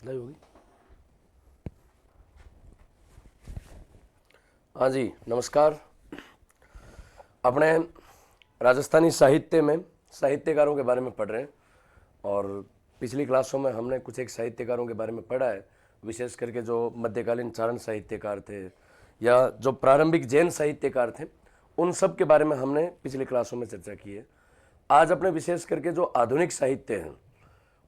Live होगी। हाँ जी, नमस्कार। अपने राजस्थानी साहित्य में साहित्यकारों के बारे में पढ़ रहे हैं और पिछली क्लासों में हमने कुछ एक साहित्यकारों के बारे में पढ़ा है, विशेष करके जो मध्यकालीन चारण साहित्यकार थे या जो प्रारंभिक जैन साहित्यकार थे, उन सब के बारे में हमने पिछली क्लासों में चर्चा की है। आज अपने विशेष करके जो आधुनिक साहित्य हैं,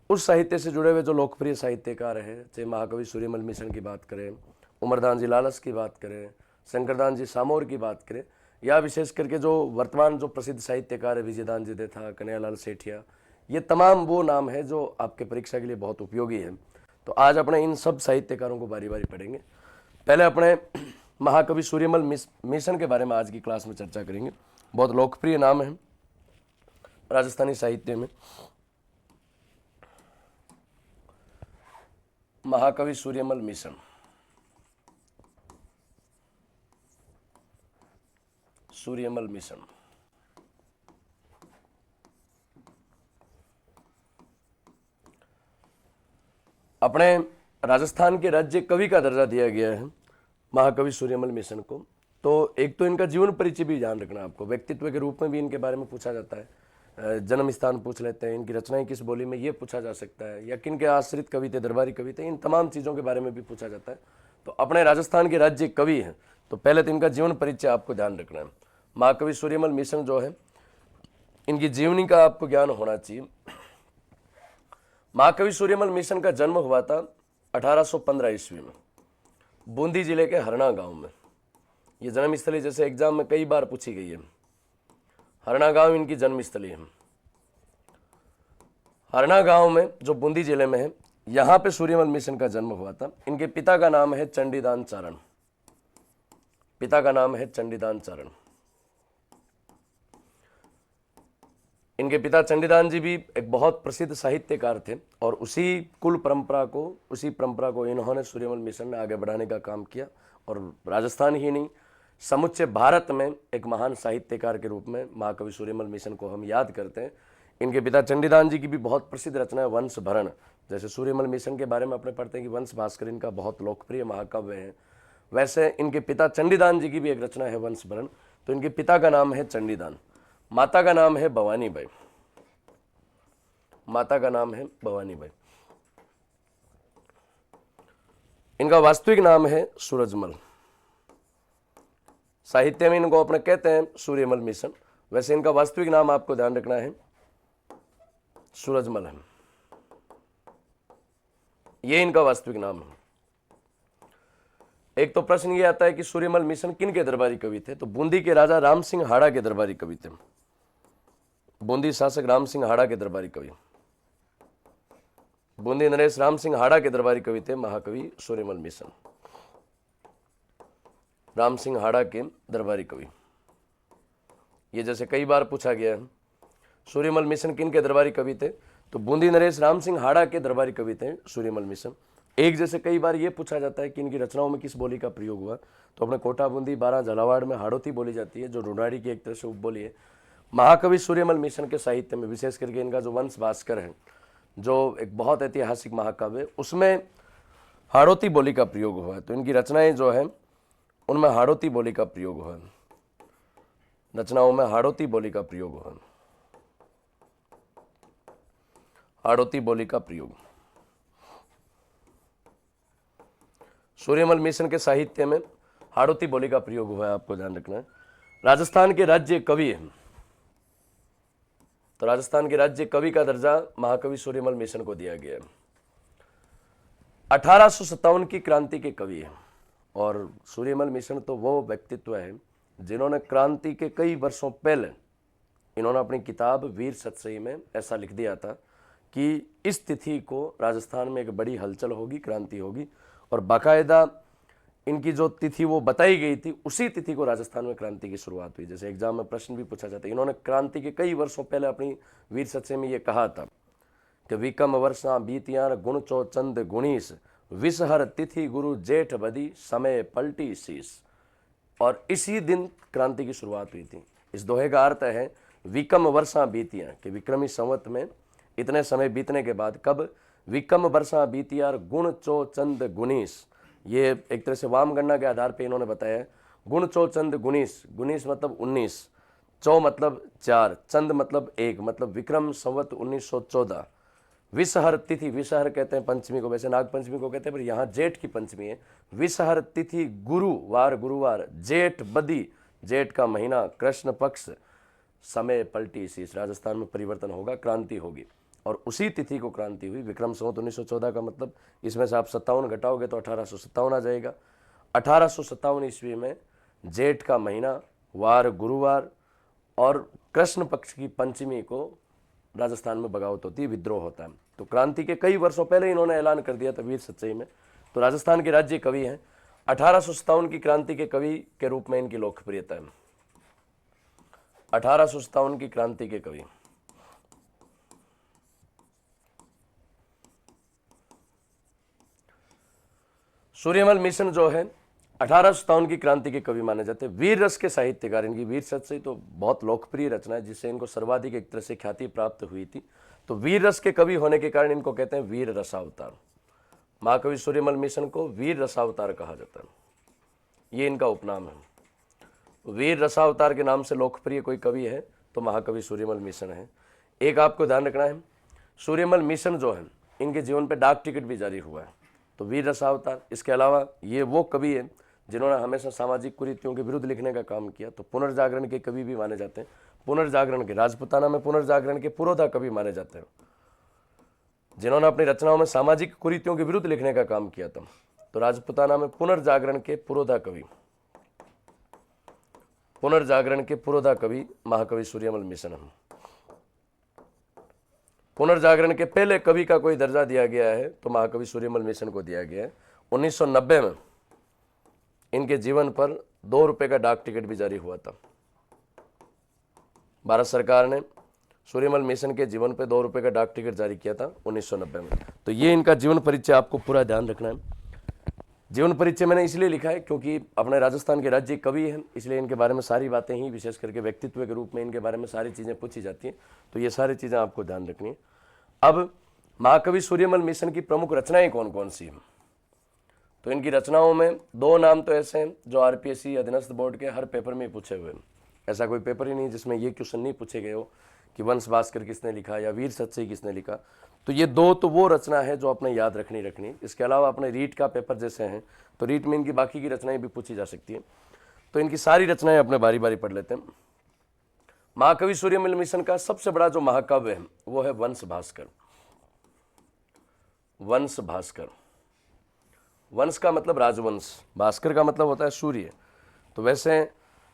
उस साहित्य से जुड़े हुए जो लोकप्रिय साहित्यकार हैं, चाहे महाकवि सूर्यमल मिशन की बात करें, उमरदान जी लालस की बात करें, शंकरदान जी सामोर की बात करें, या विशेष करके जो वर्तमान जो प्रसिद्ध साहित्यकार है विजयदान जी देथा, कन्हैयालाल सेठिया, ये तमाम वो नाम है जो आपके परीक्षा के लिए बहुत उपयोगी है। तो आज अपने इन सब साहित्यकारों को बारी बारी पढ़ेंगे। पहले अपने महाकवि सूर्यमल मिशन के बारे में आज की क्लास में चर्चा करेंगे। बहुत लोकप्रिय नाम है राजस्थानी साहित्य में। महाकवि सूर्यमल मिशन, सूर्यमल मिशन। अपने राजस्थान के राज्य कवि का दर्जा दिया गया है महाकवि सूर्यमल मिशन को। तो एक तो इनका जीवन परिचय भी ध्यान रखना आपको, व्यक्तित्व के रूप में भी इनके बारे में पूछा जाता है, जन्म स्थान पूछ लेते हैं, इनकी रचनाएं किस बोली में ये पूछा जा सकता है, या किन के आश्रित कवि थे, दरबारी कवि थे, इन तमाम चीज़ों के बारे में भी पूछा जाता है। तो अपने राजस्थान के राज्य कवि हैं, तो पहले तो इनका जीवन परिचय आपको ध्यान रखना है। महाकवि सूर्यमल मिशन जो है, इनकी जीवनी का आपको ज्ञान होना चाहिए। महाकवि सूर्यमल मिशन का जन्म हुआ था 1815 ईस्वी में बूंदी जिले के हरना गांव में। ये जन्मस्थली जैसे एग्जाम में कई बार पूछी गई है, हरना गांव इनकी जन्मस्थली है। हरना गांव में जो बूंदी जिले में है, यहाँ पे सूर्यमल मिशन का जन्म हुआ था। इनके पिता का नाम है चंडीदान चारण, पिता का नाम है चंडीदान चारण। इनके पिता चंडीदान जी भी एक बहुत प्रसिद्ध साहित्यकार थे और उसी परंपरा को इन्होंने सूर्यमल मिशन में आगे बढ़ाने का काम किया। और राजस्थान ही नहीं, समुच्चय भारत में एक महान साहित्यकार के रूप में महाकवि सूर्यमल मिशन को हम याद करते हैं। इनके पिता चंडीदान जी की भी बहुत प्रसिद्ध रचना है वंश भरण। जैसे सूर्यमल मिशन के बारे में अपने पढ़ते हैं कि वंश भास्कर इनका बहुत लोकप्रिय महाकाव्य है, वैसे इनके पिता चंडीदान जी की भी एक रचना है वंश भरण। तो इनके पिता का नाम है चंडीदान, माता का नाम है भवानी बाई, माता का नाम है भवानी बाई। इनका वास्तविक नाम है सूरजमल, साहित्य में इनको अपने कहते हैं सूर्यमल मिशन, वैसे इनका वास्तविक नाम आपको ध्यान रखना है सूरजमल है, ये इनका वास्तविक नाम है। एक तो प्रश्न ये आता है कि सूर्यमल मिशन किन के दरबारी कवि थे, तो बूंदी के राजा राम सिंह हाड़ा के दरबारी कवि थे। बूंदी शासक राम सिंह हाड़ा के दरबारी कवि, बूंदी नरेश राम सिंह हाड़ा के दरबारी कवि थे महाकवि सूर्यमल मिशन, राम सिंह हाड़ा के दरबारी कवि। ये जैसे कई बार पूछा गया है सूर्यमल मिशन किन के दरबारी कवि थे, तो बूंदी नरेश राम सिंह हाड़ा के दरबारी कवि थे सूर्यमल मिशन। एक जैसे कई बार ये पूछा जाता है कि इनकी रचनाओं में किस बोली का प्रयोग हुआ, तो अपने कोटा बूंदी 12 झालावाड़ में हाड़ोती बोली जाती है, जो ढूंढाड़ी की एक तरह से उपबोली है। महाकवि सूर्यमल मिशन के साहित्य में विशेष करके इनका जो वंश भास्कर है, जो एक बहुत ऐतिहासिक महाकाव्य, उसमें हाड़ोती बोली का प्रयोग हुआ है। तो इनकी रचनाएं जो है उनमें हाड़ोती बोली का प्रयोग हुआ है, रचनाओं में हाड़ोती बोली का प्रयोग हुआ है, हाड़ोती बोली का प्रयोग। सूर्यमल मिशन के साहित्य में हाड़ोती बोली का प्रयोग हुआ है, आपको ध्यान रखना है। राजस्थान के राज्य कवि हैं, तो राजस्थान के राज्य कवि का दर्जा महाकवि सूर्यमल मिशन को दिया गया है। 1857 की क्रांति के कवि हैं और सूर्यमल मिशन तो वो व्यक्तित्व है जिन्होंने क्रांति के कई वर्षों पहले इन्होंने अपनी किताब वीर सतसई में ऐसा लिख दिया था कि इस तिथि को राजस्थान में एक बड़ी हलचल होगी, क्रांति होगी, और बाकायदा इनकी जो तिथि वो बताई गई थी, उसी तिथि को राजस्थान में क्रांति की शुरुआत हुई। जैसे एग्जाम में प्रश्न भी पूछा जाता है, इन्होंने क्रांति के कई वर्षों पहले अपनी वीर सतसई में ये कहा था कि विकम वर्षा बीतियार गुण चो चंद गुणीस, विषहर तिथि गुरु जेठ बदी, समय पलटी शीस। और इसी दिन क्रांति की शुरुआत हुई थी। इस दोहे का अर्थ है विकम वर्षा बीतियां, कि विक्रमी संवत में इतने समय बीतने के बाद, कब, विकम वर्षा बीतियार गुण चो चंद गुनीस, ये एक तरह से वाम गणना के आधार पे इन्होंने बताया है। गुण चो चंद गुनीस, गुनीस मतलब 19, चौ मतलब 4, चंद मतलब 1, मतलब विक्रम संवत 1914। विषहर तिथि, विषहर कहते हैं पंचमी को, वैसे नाग पंचमी को कहते हैं, पर यहाँ जेठ की पंचमी है। विषहर तिथि गुरुवार, गुरुवार, जेठ बदी, जेठ का महीना, कृष्ण पक्ष, समय पलटी शीश, राजस्थान में परिवर्तन होगा, क्रांति होगी। और उसी तिथि को क्रांति हुई। विक्रम संवत 1914 का मतलब इसमें से आप 57 घटाओगे तो 1857 आ जाएगा। 1857 ईस्वी में जेठ का महीना, वार गुरुवार और कृष्ण पक्ष की पंचमी को राजस्थान में बगावत होती है, विद्रोह होता है। तो क्रांति के कई वर्षों पहले इन्होंने ऐलान कर दिया था वीर सच्चाई में। तो राजस्थान के राज्य कवि हैं। 1857 की क्रांति के कवि के रूप में इनकी लोकप्रियता है। 1857 की क्रांति के कवि। सूर्यमल मिशन जो है 1857 की क्रांति के कवि माने जाते हैं। वीर रस के साहित्यकार, इनकी वीर सच्चाई तो बहुत लोकप्रिय रचना है जिससे इनको सर्वाधिक एक तरह से ख्याति प्राप्त हुई थी। तो वीर रस के कवि होने के कारण इनको कहते हैं वीर रसावतार। महाकवि सूर्यमल मिशन को वीर रसावतार कहा जाता है, ये इनका उपनाम है। वीर रसावतार के नाम से लोकप्रिय कोई कवि है तो महाकवि सूर्यमल मिशन है। एक आपको ध्यान रखना है, सूर्यमल मिशन जो है इनके जीवन पे डाक टिकट भी जारी हुआ है। तो वीर रसावतार, इसके अलावा ये वो कवि है जिन्होंने हमेशा सामाजिक कुरीतियों के विरुद्ध लिखने का काम किया। तो पुनर्जागरण के कवि भी माने जाते हैं। पुनर्जागरण के, राजपूताना में पुनर्जागरण के पुरोधा कवि माने जाते हैं, जिन्होंने अपनी रचनाओं में सामाजिक कुरीतियों के विरुद्ध लिखने का काम किया था। तो राजपूताना में पुनर्जागरण के पुरोधा कवि, पुनर्जागरण के पुरोधा कवि महाकवि सूर्यमल मिशन है। पुनर्जागरण के पहले कवि का कोई दर्जा दिया गया है तो महाकवि सूर्यमल मिशन को दिया गया है। 1990 में इनके जीवन पर 2 रुपए का डाक टिकट भी जारी हुआ था। भारत सरकार ने सूर्यमल मिशन के जीवन पे 2 रुपए का डाक टिकट जारी किया था 1990 में। तो ये इनका जीवन परिचय आपको पूरा ध्यान रखना है। जीवन परिचय मैंने इसलिए लिखा है क्योंकि अपने राजस्थान के राज्य कवि हैं, इसलिए इनके बारे में सारी बातें ही विशेष करके व्यक्तित्व के रूप में इनके बारे में सारी चीज़ें पूछी जाती हैं। तो ये सारी चीज़ें आपको ध्यान रखनी है। अब महाकवि सूर्यमल मिशन की प्रमुख रचनाएं कौन कौन सी हैं? तो इनकी रचनाओं में 2 नाम तो ऐसे हैं जो आरपीएससी अधीनस्थ बोर्ड के हर पेपर में पूछे हुए हैं। ऐसा कोई पेपर ही नहीं जिसमें ये क्वेश्चन नहीं पूछे गए हो कि वंश भास्कर किसने लिखा या वीर सच्चाई किसने लिखा। तो ये 2 तो वो रचना है जो आपने याद रखनी। इसके अलावा अपने रीट का पेपर जैसे हैं तो रीट में इनकी बाकी की रचनाएं भी पूछी जा सकती हैं। तो इनकी सारी रचनाएं अपने बारी बारी पढ़ लेते हैं। महाकवि सूर्यमल मिशन का सबसे बड़ा जो महाकाव्य है वो है वंश भास्कर। वंश भास्कर, वंश का मतलब राजवंश, भास्कर का मतलब होता है सूर्य। तो वैसे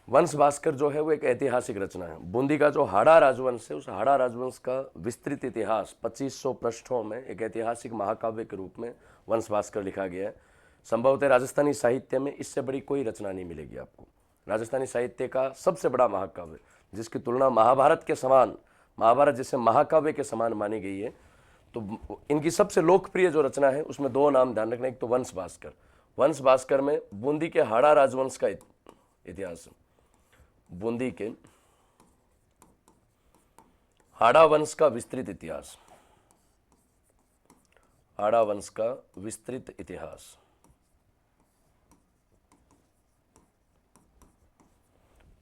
वंश भास्कर जो है वो एक ऐतिहासिक रचना है। बूंदी का जो हाड़ा राजवंश है उस हाड़ा राजवंश का विस्तृत इतिहास 2500 पृष्ठों में एक ऐतिहासिक महाकाव्य के रूप में वंश भास्कर लिखा गया है। संभवतः राजस्थानी साहित्य में इससे बड़ी कोई रचना नहीं मिलेगी आपको। राजस्थानी साहित्य का सबसे बड़ा महाकाव्य जिसकी तुलना महाभारत के समान, महाभारत जैसे महाकाव्य के समान मानी गई है। तो इनकी सबसे लोकप्रिय जो रचना है उसमें 2 नाम ध्यान रखना। एक तो वंश भास्कर, वंश भास्कर में बूंदी के हाड़ा राजवंश का इतिहास, बूंदी के हाड़ा वंश का विस्तृत इतिहास, हाड़ा वंश का विस्तृत इतिहास।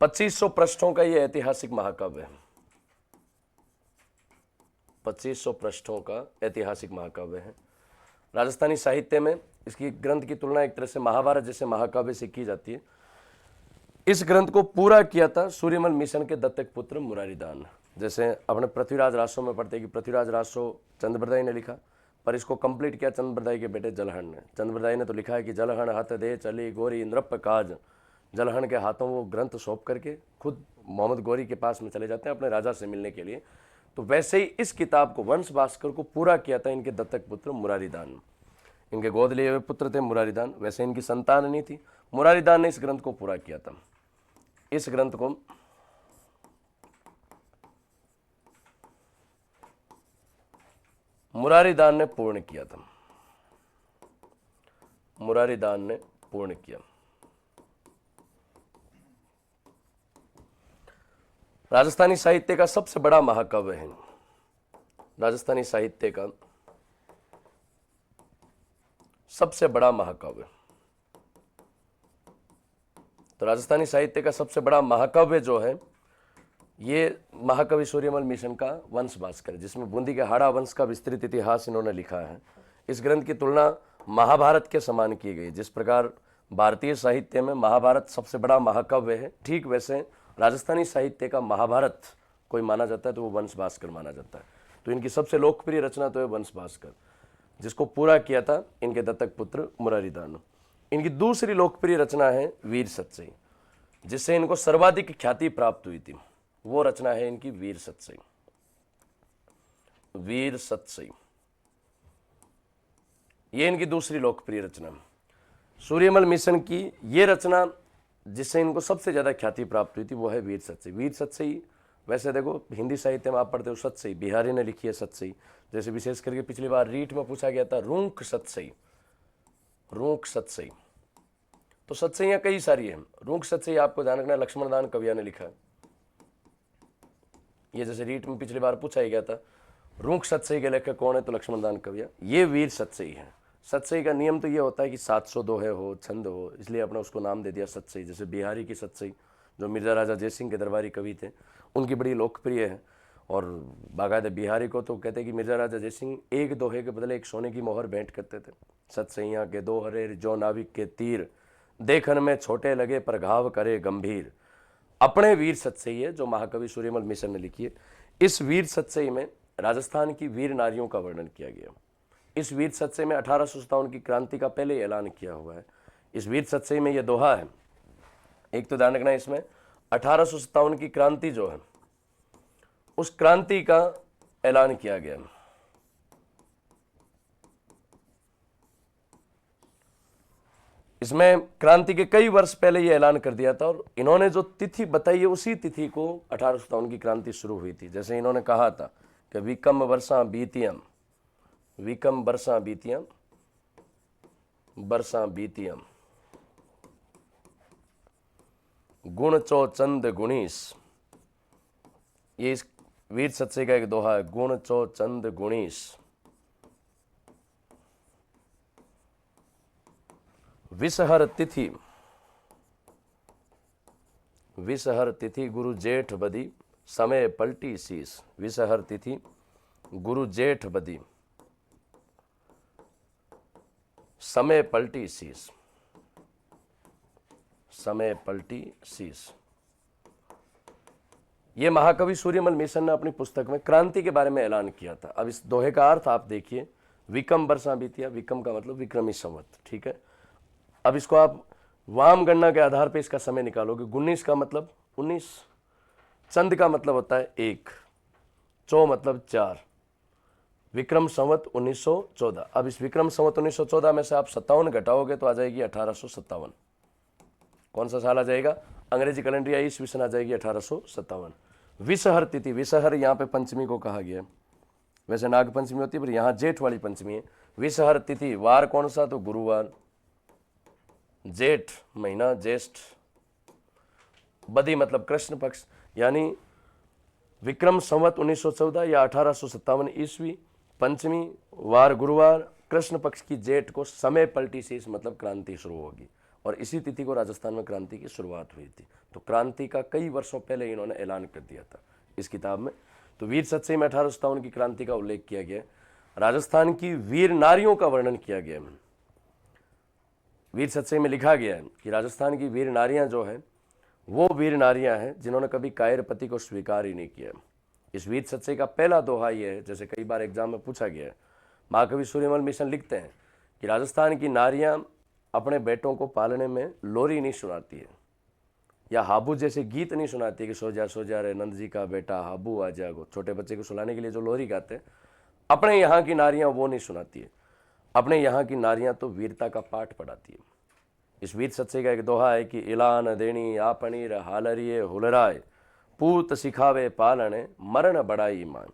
2500 पृष्ठों का यह ऐतिहासिक महाकाव्य है। 2500 पृष्ठों का ऐतिहासिक महाकाव्य है। राजस्थानी साहित्य में इसकी ग्रंथ की तुलना एक तरह से महाभारत जैसे महाकाव्य से की जाती है। इस ग्रंथ को पूरा किया था सूर्यमल मिशन के दत्तक पुत्र मुरारीदान। जैसे अपने पृथ्वीराज रासो में पढ़ते कि पृथ्वीराज रासो चंद्रबरदाई ने लिखा, पर इसको कंप्लीट किया चंद्रबरदाई के बेटे जलहण ने। चंद्रबरदाई ने तो लिखा है कि जलहण हाथ दे चली गोरी नृप काज। जलहण के हाथों वो ग्रंथ सौंप करके खुद मोहम्मद गौरी के पास में चले जाते हैं अपने राजा से मिलने के लिए। तो वैसे ही इस किताब को, वंश भास्कर को पूरा किया था इनके दत्तक पुत्र मुरारीदान। इनके गोद लिए हुए पुत्र थे मुरारीदान। वैसे इनकी संतान नहीं थी। मुरारीदान ने इस ग्रंथ को पूरा किया था। इस ग्रंथ को मुरारीदान ने पूर्ण किया था। मुरारीदान ने पूर्ण किया। राजस्थानी साहित्य का सबसे बड़ा महाकाव्य है। राजस्थानी साहित्य का सबसे बड़ा महाकाव्य। तो राजस्थानी साहित्य का सबसे बड़ा महाकाव्य जो है ये महाकवि सूर्यमल मिशन का वंश भास्कर, जिसमें बूंदी के हाड़ा वंश का विस्तृत इतिहास इन्होंने लिखा है। इस ग्रंथ की तुलना महाभारत के समान की गई। जिस प्रकार भारतीय साहित्य में महाभारत सबसे बड़ा महाकाव्य है, ठीक वैसे राजस्थानी साहित्य का महाभारत कोई माना जाता है तो वो वंश भास्कर माना जाता है। तो इनकी सबसे लोकप्रिय रचना तो है वंश भास्कर, जिसको पूरा किया था इनके दत्तक पुत्र मुरारी दानु। इनकी दूसरी लोकप्रिय रचना है वीर सतसई, जिससे इनको सर्वाधिक ख्याति प्राप्त हुई थी। वो रचना है इनकी वीर सतसई। वीर सतसई ये इनकी दूसरी लोकप्रिय रचना। सूर्यमल मिशन की ये रचना जिससे इनको सबसे ज्यादा ख्याति प्राप्त हुई थी वो है वीर सतसई। वीर सतसई वैसे देखो हिंदी साहित्य में आप पढ़ते हो सतसई, बिहारी ने लिखी है सतसई। जैसे विशेष करके पिछली बार रीट में पूछा गया था रूंक सतसई, रूंक सतसई। तो सतसईयां कई सारी हैं। रूंक सतसई आपको ध्यान रखना लक्ष्मण दान कविया ने लिखा है। ये जैसे रीट में पिछली बार पूछा ही गया था रूंक सतसई के लेखक कौन है, तो लक्ष्मण दान कविया। ये वीर सतसई है। सतसई का नियम तो ये होता है कि 700 दोहे हो, छंद हो, इसलिए अपने उसको नाम दे दिया सतसई। जैसे बिहारी की सतसई जो मिर्जा राजा जयसिंह के दरबारी कवि थे उनकी बड़ी लोकप्रिय है। और बाकायदा बिहारी को तो कहते हैं कि मिर्जा राजा जयसिंह एक दोहे के बदले एक सोने की मोहर भेंट करते थे। सतसैया के दोहरे जो नाविक के तीर, देखन में छोटे लगे पर घाव करे गंभीर। अपने वीर सतसई है जो महाकवि सूर्यमल मिशन ने लिखी है। इस वीर सतसई में राजस्थान की वीर नारियों का वर्णन किया गया। इस वीर सतसई में 1857 की क्रांति का पहले ऐलान किया हुआ है। इस वीर सतसई में यह दोहा है, एक तो ध्यान रखना इसमें 1857 की क्रांति जो है उस क्रांति का ऐलान किया गया। इसमें क्रांति के कई वर्ष पहले यह ऐलान कर दिया था और इन्होंने जो तिथि बताई है उसी तिथि को 1857 की क्रांति शुरू हुई थी। जैसे इन्होंने कहा था कि विकम वर्षा बीतियम, विकम वर्षा बीतियम, वर्षा बीतियम, गुण चो चंद गुणीस। ये इस वीर सतसई का एक दोहा है, गुण चो चंद गुणीस। विषहर तिथि, विषहर तिथि गुरु जेठ बदी, समय पलटी शीस। विषहर तिथि गुरु जेठ बदी, समय पलटी शीस, समय पलटी शीस। ये महाकवि सूर्यमल मिशन ने अपनी पुस्तक में क्रांति के बारे में ऐलान किया था। अब इस दोहे का अर्थ आप देखिए, विकम वर्षा बीतिया, विकम का मतलब विक्रमी संवत, ठीक है। अब इसको आप वाम गणना के आधार पर इसका समय निकालोगे। 19 का मतलब 19, चंद का मतलब होता है 1, चौ मतलब 4, विक्रम संवत 1914। अब इस विक्रम संवत 1914 में से आप 57 घटाओगे तो आ जाएगी 1857। कौन सा साल आ जाएगा? अंग्रेजी कैलेंडर या ईस्वी सन आ जाएगी 1857। विषहर तिथि, विषहर यहाँ पे पंचमी को कहा गया, वैसे नाग पंचमी होती है पर यहाँ जेठ वाली पंचमी है। विषहर तिथि, वार कौन सा? तो गुरुवार। जेठ महीना ज्येष्ठ, बदी मतलब कृष्ण पक्ष, यानी विक्रम संवत 1914 या 1857 ईस्वी, पंचमी, वार गुरुवार, कृष्ण पक्ष की जेठ को समय पलटी से मतलब क्रांति शुरू होगी। और इसी तिथि को राजस्थान में क्रांति की शुरुआत हुई थी। तो क्रांति का कई वर्षों पहले इन्होंने ऐलान कर दिया था इस किताब में। तो वीर सतसई में 1857 की क्रांति का उल्लेख किया गया। राजस्थान की वीर नारियों का वर्णन किया गया। वीर सतसई में लिखा गया है कि राजस्थान की वीर नारियां जो है वो वीर नारियां हैं जिन्होंने कभी कायरपति को स्वीकार ही नहीं किया। इस वीर सतसई का पहला दोहा ये है, जैसे कई बार एग्जाम में पूछा गया है, महाकवि सूर्यमल मिशन लिखते हैं कि राजस्थान की नारियां अपने बेटों को पालने में लोरी नहीं सुनाती है या हाबू जैसे गीत नहीं सुनाती है कि सो जा रे नंद जी का बेटा हाबू आ जागो। छोटे बच्चे को सुलाने के लिए जो लोरी गाते हैं, अपने यहाँ की नारियां वो नहीं सुनाती है। अपने यहाँ की नारियां तो वीरता का पाठ पढ़ाती है। इस वीर सतसई का एक दोहा है कि इलान देनी आपनीर हालरिये हुलराय, पूत सिखावे पालने मरण बड़ाई मान।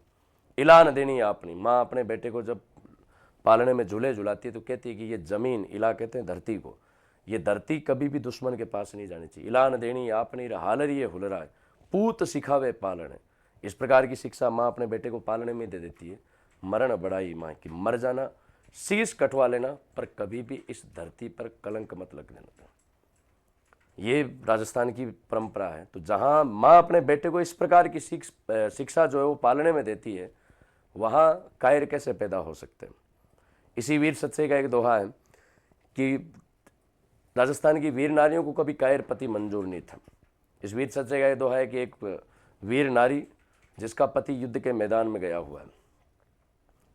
इलान देनी आपनी, माँ अपने बेटे को जब पालने में झूले झुलाती है तो कहती है कि ये जमीन, इला कहते हैं धरती को, ये धरती कभी भी दुश्मन के पास नहीं जानी चाहिए। इलान देनी आपनी हालरिये हुलराय, पूत सिखावे पालने। इस प्रकार की शिक्षा माँ अपने बेटे को पालने में दे देती है। मरण बड़ाई माँ की, मर जाना शीश कटवा लेना, पर कभी भी इस धरती पर कलंक मत लगने देना। ये राजस्थान की परंपरा है। तो जहाँ माँ अपने बेटे को इस प्रकार की शिक्षा जो है वो पालने में देती है, वहाँ कायर कैसे पैदा हो सकते हैं। इसी वीर सच्चे का एक दोहा है कि राजस्थान की वीर नारियों को कभी कायर पति मंजूर नहीं था। इस वीर सच्चे का एक दोहा है कि एक वीर नारी जिसका पति युद्ध के मैदान में गया हुआ है,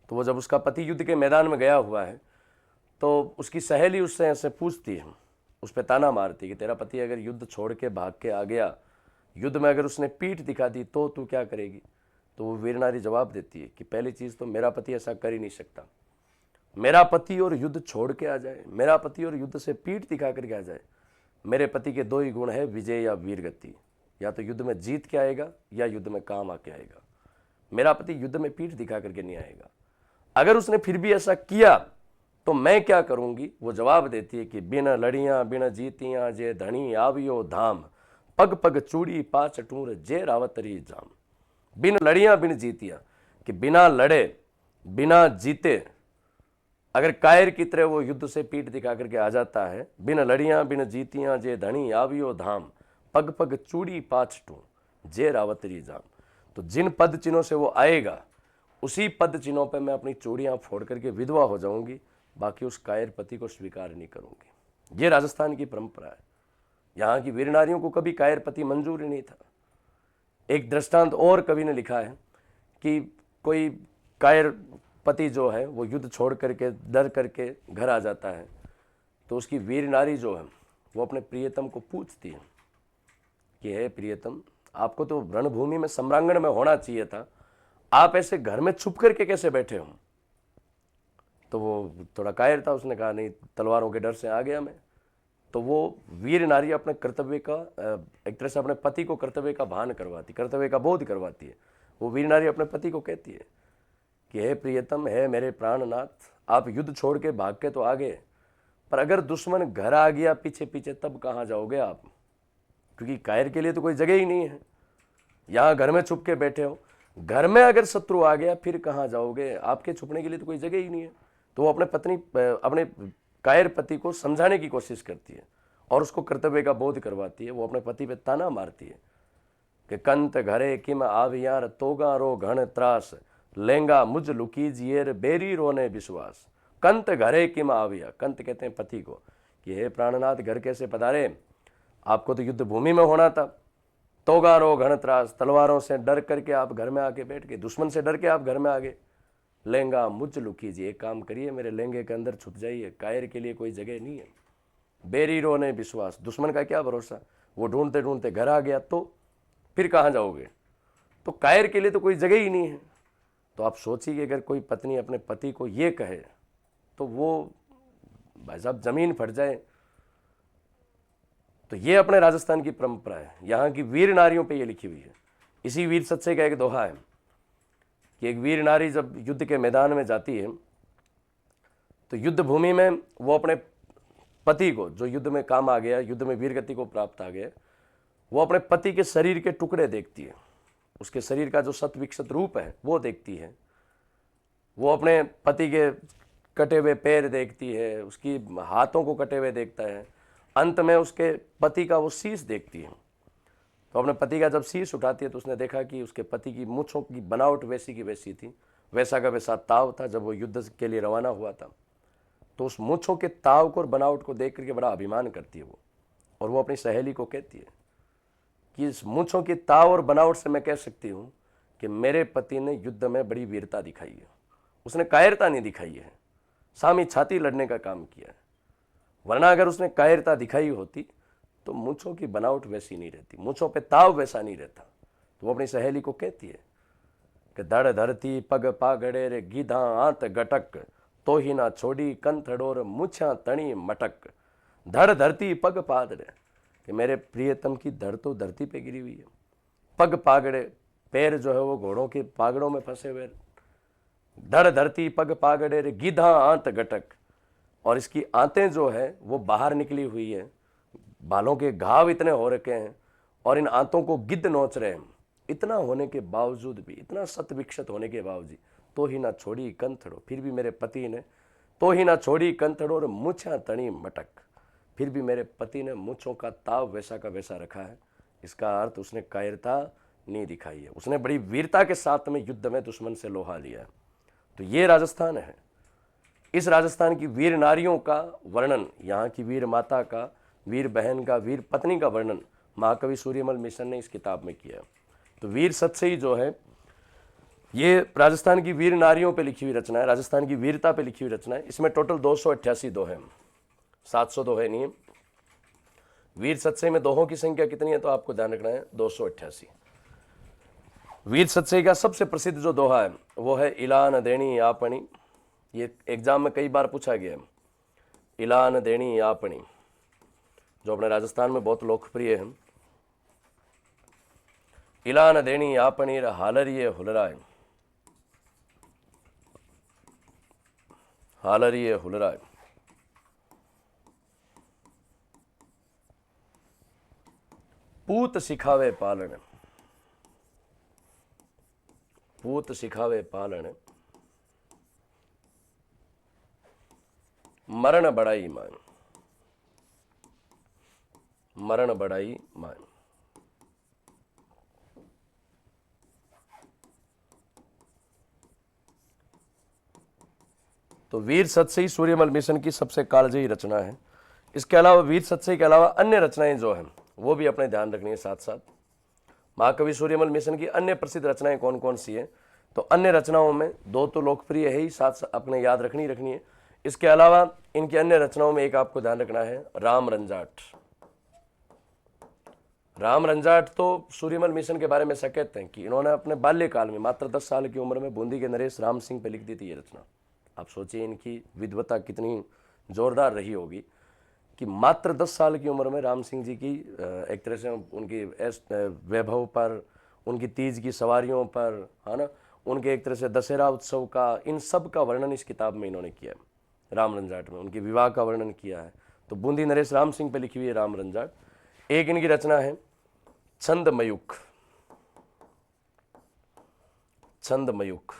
तो वो जब उसका पति युद्ध के मैदान में गया हुआ है तो उसकी सहेली उससे ऐसे पूछती है, उस पर ताना मारती है कि तेरा पति अगर युद्ध छोड़ के भाग के आ गया, युद्ध में अगर उसने पीठ दिखा दी तो तू क्या करेगी। तो वो वीर नारी जवाब देती है कि पहली चीज़ तो मेरा पति ऐसा कर ही नहीं सकता। मेरा पति और युद्ध छोड़ के आ जाए, मेरा पति और युद्ध से पीठ दिखा करके आ जाए। मेरे पति के दो ही गुण है, विजय या वीरगति। या तो युद्ध में जीत के आएगा या युद्ध में काम आके आएगा। मेरा पति युद्ध में पीठ दिखा करके नहीं आएगा। अगर उसने फिर भी ऐसा किया तो मैं क्या करूंगी। वो जवाब देती है कि बिना लड़ियां बिना जीतियां जे धनी आवियो धाम, पग पग चूड़ी पाँच टूर जे रावतरी जाम। बिन लड़ियां बिन जीतियां, कि बिना लड़े बिना जीते अगर कायर की तरह वो युद्ध से पीठ दिखा करके आ जाता है, बिन लड़ियां बिन जीतियां जे धनी आवियो धाम, पग पग चूड़ी पाँच टूर जे रावतरी जाम। तो जिन पद चिन्हों से वो आएगा उसी पद चिन्हों पे मैं अपनी चूड़ियां फोड़ करके विधवा हो जाऊंगी, बाकी उस कायर पति को स्वीकार नहीं करूंगी। ये राजस्थान की परंपरा है। यहाँ की वीर नारियों को कभी कायर पति मंजूर ही नहीं था। एक दृष्टांत और कवि ने लिखा है कि कोई कायर पति जो है वो युद्ध छोड़ करके डर करके घर आ जाता है, तो उसकी वीर नारी जो है वो अपने प्रियतम को पूछती है कि हे प्रियतम, आपको तो रणभूमि में सम्रांगण में होना चाहिए था, आप ऐसे घर में छुप करके कैसे बैठे हो। तो वो थोड़ा कायर था, उसने कहा नहीं, तलवारों के डर से आ गया मैं। तो वो वीर नारी अपने कर्तव्य का एक तरह से अपने पति को कर्तव्य का भान करवाती, कर्तव्य का बोध करवाती है। वो वीर नारी अपने पति को कहती है कि हे प्रियतम, है मेरे प्राणनाथ, आप युद्ध छोड़ के भाग के तो आ गए, पर अगर दुश्मन घर आ गया पीछे पीछे तब कहाँ जाओगे आप, क्योंकि कायर के लिए तो कोई जगह ही नहीं है। यहाँ घर में छुप के बैठे हो, घर में अगर शत्रु आ गया फिर कहाँ जाओगे, आपके छुपने के लिए तो कोई जगह ही नहीं है। तो वो अपने कायर पति को समझाने की कोशिश करती है और उसको कर्तव्य का बोध करवाती है। वो अपने पति पे ताना मारती है कि कंत घरे किम आवियार तोगा रो घन त्रास, लेंगा मुझ लुकीजिए बेरी रोने विश्वास। कंत घरे किम आविया, कंत कहते हैं पति को, कि हे प्राणनाथ घर कैसे पधारे, आपको तो युद्ध भूमि में होना था। तोगा रो घन त्रास, तलवारों से डर करके आप घर में आके बैठ गए, दुश्मन से डर के आप घर में आ गए। लेंगा मुझ लुकीजिए, एक काम करिए, मेरे लेंगे के अंदर छुप जाइए, कायर के लिए कोई जगह नहीं है। बेरी रोने विश्वास, दुश्मन का क्या भरोसा, वो ढूंढते ढूंढते घर आ गया तो फिर कहाँ जाओगे। तो कायर के लिए तो कोई जगह ही नहीं है। तो आप सोचिए कि अगर कोई पत्नी अपने पति को ये कहे तो वो भाई साहब जमीन फट जाए। तो ये अपने राजस्थान की परंपरा है, यहाँ की वीर नारियों पे ये लिखी हुई है। इसी वीर सच्चे का एक दोहा है कि एक वीर नारी जब युद्ध के मैदान में जाती है तो युद्ध भूमि में वो अपने पति को, जो युद्ध में काम आ गया, युद्ध में वीरगति को प्राप्त आ गया, वो अपने पति के शरीर के टुकड़े देखती है, उसके शरीर का जो शत विकसित रूप है वो देखती है। वो अपने पति के कटे हुए पैर देखती है, उसकी हाथों को कटे हुए देखता है, अंत में उसके पति का वो शीश देखती है। तो अपने पति का जब शीश उठाती है तो उसने देखा कि उसके पति की मूंछों की बनावट वैसी की वैसी थी, वैसा का वैसा ताव था जब वो युद्ध के लिए रवाना हुआ था। तो उस मूंछों के ताव को और बनावट को देख करके बड़ा अभिमान करती है वो, और वो अपनी सहेली को कहती है कि इस मूंछों की ताव और बनावट से मैं कह सकती हूँ कि मेरे पति ने युद्ध में बड़ी वीरता दिखाई है, उसने कायरता नहीं दिखाई है, सामी छाती लड़ने का काम किया है। वरना अगर उसने कायरता दिखाई होती तो मूंछों की बनावट वैसी नहीं रहती, मूंछों पे ताव वैसा नहीं रहता। तो वो अपनी सहेली को कहती है कि धड़ धरती पग पागड़े रे गीधा आंत गटक, तो ही ना छोड़ी कंथड़ोर मुछा तणी मटक। धड़ धरती पग पागड़े, कि मेरे प्रियतम की धड़ तो धरती पे गिरी हुई है, पग पागड़े, पैर जो है वो घोड़ों के पागड़ों में फंसे हुए। धड़ धरती पग पागड़े रे गीधा आंत गटक, और इसकी आंतें जो है वो बाहर निकली हुई है, बालों के घाव इतने हो रखे हैं और इन आंतों को गिद्ध नोच रहे हैं। इतना होने के बावजूद भी, इतना सत विकसित होने के बावजूद, तो ही ना छोड़ी कंथड़ो, फिर भी मेरे पति ने तो ही ना छोड़ी कंथड़ और मूछा तनी मटक। फिर भी मेरे पति ने मूछों का ताव वैसा का वैसा रखा है। इसका अर्थ उसने कायरता नहीं दिखाई है, उसने बड़ी वीरता के साथ में युद्ध में दुश्मन से लोहा लिया है। तो ये राजस्थान है। इस राजस्थान की वीर नारियों का वर्णन, यहाँ की वीर माता का, वीर बहन का, वीर पत्नी का वर्णन महाकवि सूर्यमल मिशन ने इस किताब में किया। तो वीर सतसई जो है ये राजस्थान की वीर नारियों पे लिखी हुई रचना है, राजस्थान की वीरता पे लिखी हुई रचना है। इसमें टोटल 288 दोहे, 700 दोहे नहीं है। वीर सतसई में दोहों की संख्या कितनी है तो आपको ध्यान रखना है, 288। वीर सतसई का सबसे प्रसिद्ध जो दोहा है वो है इलान देणी आपणी। ये एग्जाम में कई बार पूछा गया है, इलान देणी आपणी, जो अपने राजस्थान में बहुत लोकप्रिय है। इलान देणी आपणी हालरिये हुलराय, हालरिये हुलराय। पूत सिखावे पालन, पूत सिखावे पालन, मरण बड़ाई मान, मरण बड़ाई मान। तो वीर सतसई सूर्यमल मिशन की सबसे कालजयी रचना है। इसके अलावा वीर सतसई के अलावा अन्य रचनाएं जो हैं वो भी अपने ध्यान रखनी है साथ साथ। महाकवि सूर्यमल मिशन की अन्य प्रसिद्ध रचनाएं कौन कौन सी है, तो अन्य रचनाओं में दो तो लोकप्रिय है ही, साथ अपने याद रखनी है। इसके अलावा इनकी अन्य रचनाओं में एक आपको ध्यान रखना है, राम रंजाट। राम रंजाट तो सूर्यमल मिशन के बारे में ऐसा कहते हैं कि इन्होंने अपने बाल्यकाल में मात्र 10 साल की उम्र में बूंदी के नरेश राम सिंह पे लिख दी थी ये रचना। आप सोचिए इनकी विद्वता कितनी जोरदार रही होगी कि मात्र 10 साल की उम्र में राम सिंह जी की एक तरह से उनकी वैभव पर, उनकी तीज की सवारियों पर, है ना, उनके एक तरह से दशहरा उत्सव का, इन सब का वर्णन इस किताब में इन्होंने किया है। राम रंजाट में उनके विवाह का वर्णन किया है। तो बूंदी नरेश राम सिंह पे लिखी हुई है राम रंजाट। एक इनकी रचना है छंदमयुक, छंदमयुक।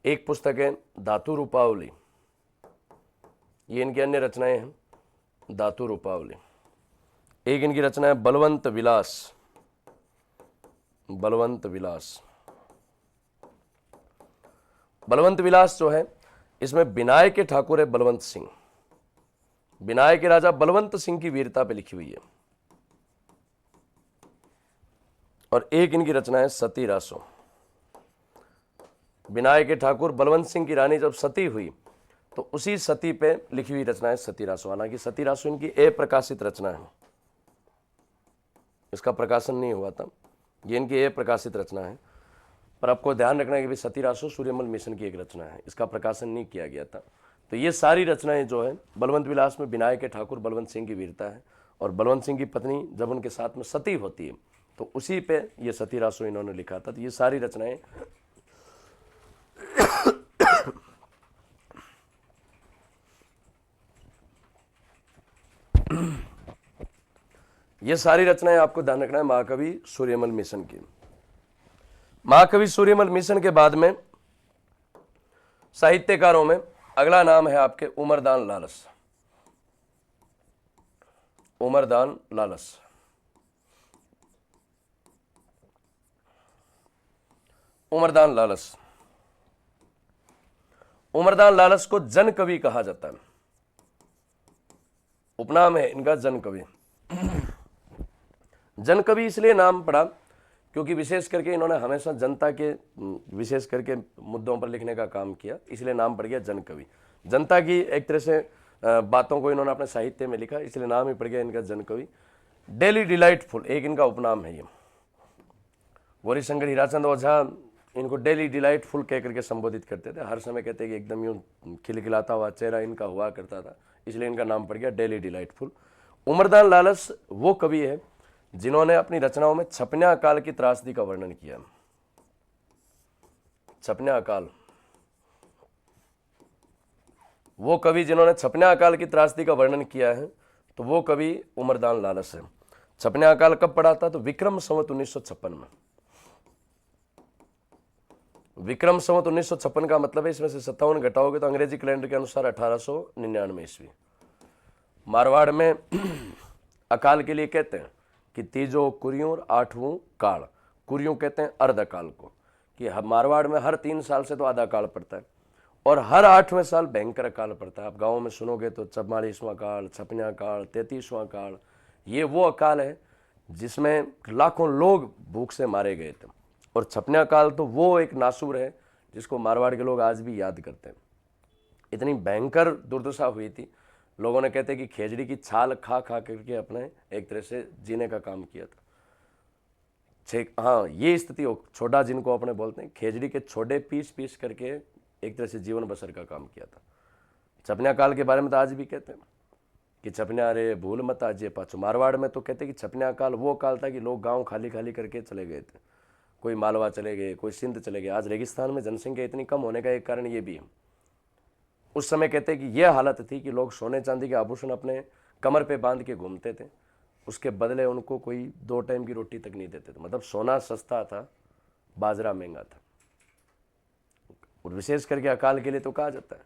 एक पुस्तक है धातु रूपावली, ये इनकी अन्य रचनाएं हैं, धातु रूपावली। एक इनकी रचना है बलवंत विलास, बलवंत विलास। बलवंत विलास जो है इसमें बिनाय के ठाकुर है बलवंत सिंह, बिनाय के राजा बलवंत सिंह की वीरता पे लिखी हुई है। और एक इनकी रचना है सती रासो। बिनाय के ठाकुर बलवंत सिंह की रानी जब सती हुई तो उसी सती पे लिखी हुई रचना है सती रासो। हालांकि सती रासो इनकी अप्रकाशित रचना है, इसका प्रकाशन नहीं हुआ था, ये इनकी अप्रकाशित रचना है। पर आपको ध्यान रखना है कि भाई सती रासो सूर्यमल मिशन की एक रचना है, इसका प्रकाशन नहीं किया गया था। तो ये सारी रचनाएं जो है बलवंत विलास में बिनाय के ठाकुर बलवंत सिंह की वीरता है, और बलवंत सिंह की पत्नी जब उनके साथ में सती होती है तो उसी पे ये सती रासो इन्होंने लिखा था। तो ये सारी रचनाएं ये सारी रचनाएं आपको ध्यान रखना है महाकवि सूर्यमल मिशन की। महाकवि सूर्यमल मिशन के बाद में साहित्यकारों में अगला नाम है आपके उमरदान लालस, उमरदान लालस। उमरदान लालस, उमरदान लालस को जन कवि कहा जाता है, उपनाम है इनका जन कवि। जन कवि इसलिए नाम पड़ा क्योंकि विशेष करके इन्होंने हमेशा जनता के विशेष करके मुद्दों पर लिखने का काम किया, इसलिए नाम पड़ गया जन कवि। जनता की एक तरह से बातों को इन्होंने अपने साहित्य में लिखा, इसलिए नाम ही पड़ गया इनका जन कवि। डेली डिलाइटफुल एक इनका उपनाम है। ये गौरीशंकर हीराचंद ओझा इनको डेली डिलाइटफुल कह करके संबोधित करते थे, हर समय कहते कि एकदम यूं खिलखिलाता हुआ चेहरा इनका हुआ करता था, इसलिए इनका नाम पड़ गया डेली डिलाइटफुल। उमरदान लालस वो कवि है जिन्होंने अपनी रचनाओं में छपन्या अकाल की त्रासदी का वर्णन किया। छपन्या अकाल, वो कवि जिन्होंने छपन्या अकाल की त्रासदी का वर्णन किया है तो वो कवि उमरदान लालस है। छपन्या अकाल कब पड़ा था तो विक्रम संवत 1956 में। विक्रम संवत 1956 का मतलब है, इसमें से 57 घटाओगे तो अंग्रेजी कैलेंडर के अनुसार 1899 ईस्वी। मारवाड़ में अकाल के लिए कहते हैं कि तीजो कुरियों और आठवों काल। कुरियों कहते हैं अर्ध अकाल को, कि मारवाड़ में हर 3 साल से तो आधा काल पड़ता है और हर 8वें साल भयंकर अकाल पड़ता है। आप गाँव में सुनोगे तो 44वां काल, 56वां काल, 33वां काल, ये वो अकाल है जिसमें लाखों लोग भूख से मारे गए थे। और 56वां काल तो वो एक नासूर है जिसको मारवाड़ के लोग आज भी याद करते हैं। इतनी भयंकर दुर्दशा हुई थी, लोगों ने कहते कि खेजड़ी की छाल खा खा करके अपने एक तरह से जीने का काम किया था। हाँ, ये स्थिति हो, छोड़ा जिनको अपने बोलते हैं, खेजड़ी के छोटे पीस पीस करके एक तरह से जीवन बसर का काम किया था। 56वां काल के बारे में तो आज भी कहते हैं कि 56वां रे भूल मत आजे पाछो। मारवाड़ में तो कहते हैं कि 56वां काल वो काल था कि लोग गांव खाली खाली करके चले गए थे, कोई मालवा चले गए, कोई सिंध चले गए। आज रेगिस्तान में जनसंख्या इतनी कम होने का एक कारण ये भी है। उस समय कहते हैं कि यह हालत थी कि लोग सोने चांदी के आभूषण अपने कमर पे बांध के घूमते थे, उसके बदले उनको कोई 2 टाइम की रोटी तक नहीं देते थे। मतलब सोना सस्ता था, बाजरा महंगा था। और विशेष करके अकाल के लिए तो कहा जाता है,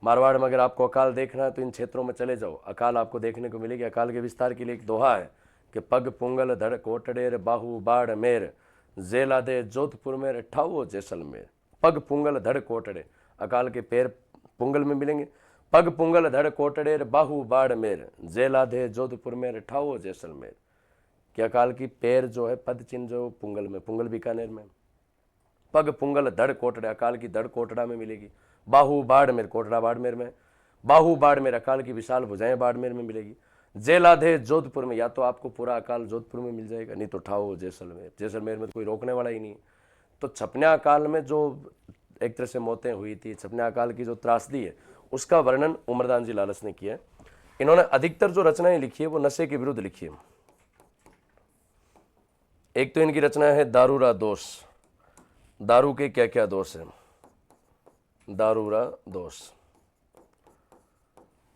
मारवाड़ में अगर आपको अकाल देखना है तो इन क्षेत्रों में चले जाओ, अकाल आपको देखने को मिलेगी। अकाल के विस्तार के लिए एक दोहा है कि पग पुंगल धड़ कोटड़ेर बाहु बाढ़ मेर, जेला दे जोधपुर में ठाओ जैसलमेर। पग पुंगल धड़ कोटड़े, अकाल के पैर पुंगल में मिलेंगे। पग पुंगल धड़ कोटड़ेर बाहु बाढ़ मेर, जेला दे जोधपुर में ठाओ जैसलमेर। कि अकाल की पैर जो है पद चिन्ह जो पुंगल में, पुंगल बीकानेर में। पग पुंगल धड़ कोटड़े, अकाल की धड़ कोटड़ा में मिलेगी। बाहु बाड़मेर, कोटड़ा बाड़मेर में। बाहु बाड़मेर, अकाल की विशाल भुजाएं बाड़मेर में मिलेगी। जेलाधे जोधपुर में, या तो आपको पूरा अकाल जोधपुर में मिल जाएगा, नहीं तो ठाओ जैसलमेर। जैसलमेर में तो कोई रोकने वाला ही नहीं। तो 56वें अकाल में जो एक तरह से मौतें हुई थी, 56वें अकाल की जो त्रासदी है, उसका वर्णन उमरदान जी लालच ने किया। इन्होंने अधिकतर जो रचनाएं लिखी है वो नशे के विरुद्ध लिखी है। एक तो इनकी रचना है दारूरा दोष। दारू के क्या क्या दोष हैं? दारूरा दोष,